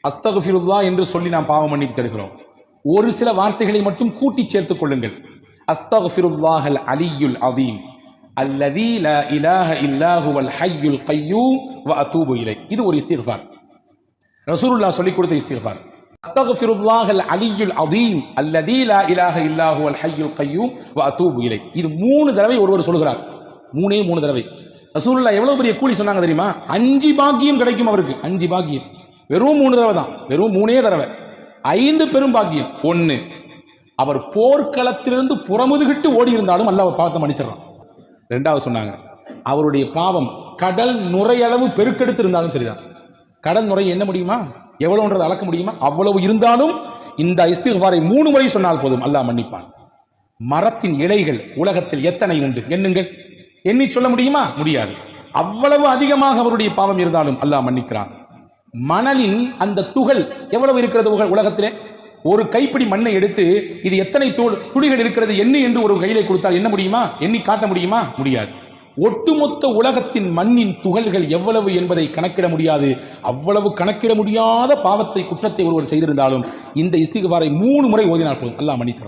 அஸ்தக்ஃபிருல்லாஹ் என்று சொல்லி நாம் பாவ மன்னிப்பு தருகிறோம். ஒரு சில வார்த்தைகளை மட்டும் கூட்டி சேர்த்துக் கொள்ளுங்கள். அஸ்தக்ஃபிருல்லாஹல் அலியுல் அதீம் அல்லதீ லா இலாஹ இல்லா ஹுவல் ஹய்யுல் கய்யூம் வ அதூபு இலை. இது ஒரு இஸ்திக்ஃபார். ரசூலுல்லாஹ் சொல்லிக் கொடுத்த இஸ்திக்ஃபார். அஸ்தக்ஃபிருல்லாஹல் அலியுல் அதீம் அல்லதீ லா இலாஹ இல்லா ஹுவல் ஹய்யுல் கய்யூம் வ அதூபு இலை. இது 3 தடவை ஒருவர் சொல்கிறார். 3 தடவை. ரசூலுல்லாஹ் எவ்வளவு பெரிய கூலி சொன்னாங்க தெரியுமா? 5 பாக்கியம் கிடைக்கும் அவருக்கு. 5 பாக்கியம். வெறும் 3 தடவை தான். வெறும் 3 தடவை. 5 பெரும் பாக்கியம். 1, அவர் போர்க்களத்திலிருந்து புறமுதுகிட்டு ஓடி இருந்தாலும் அல்லாஹ் பாவத்தை மன்னிச்சிடறான். 2வது சொன்னாங்க, அவருடைய பாவம் கடல் நுரையளவு பெருக்கெடுத்து இருந்தாலும் சரிதான். கடல் நுரை என்ன முடியுமா? எவ்வளவுன்றது அளக்க முடியுமா? அவ்வளவு இருந்தாலும் இந்த இஸ்திக்ஃபாரை 3 முறை சொன்னால் போதும், அல்லாஹ் மன்னிப்பான். மரத்தின் இலைகள் உலகத்தில் எத்தனை உண்டு? எண்ணுங்கள். எண்ணி சொல்ல முடியுமா? முடியாது. அவ்வளவு அதிகமாக அவருடைய பாவம் இருந்தாலும் அல்லாஹ் மன்னிக்கிறான். மணலின் அந்த துகள் எவ்வளவு இருக்கிறது உலகத்திலே? ஒரு கைப்பிடி மண்ணை எடுத்து இது எத்தனை துளிகள் இருக்கிறது எண்ணி என்று ஒரு கையிலே கொடுத்தால் என்ன முடியுமா? எண்ணி காட்ட முடியுமா? முடியாது. ஒட்டுமொத்த உலகத்தின் மண்ணின் துகள்கள் எவ்வளவு என்பதை கணக்கிட முடியாது. அவ்வளவு கணக்கிட முடியாத பாவத்தை, குற்றத்தை ஒருவர் செய்திருந்தாலும் இந்த இஸ்திக்ஃபாரை 3 முறை ஓதினால் போதும், அல்லாஹ் மன்னிக்கிறான்.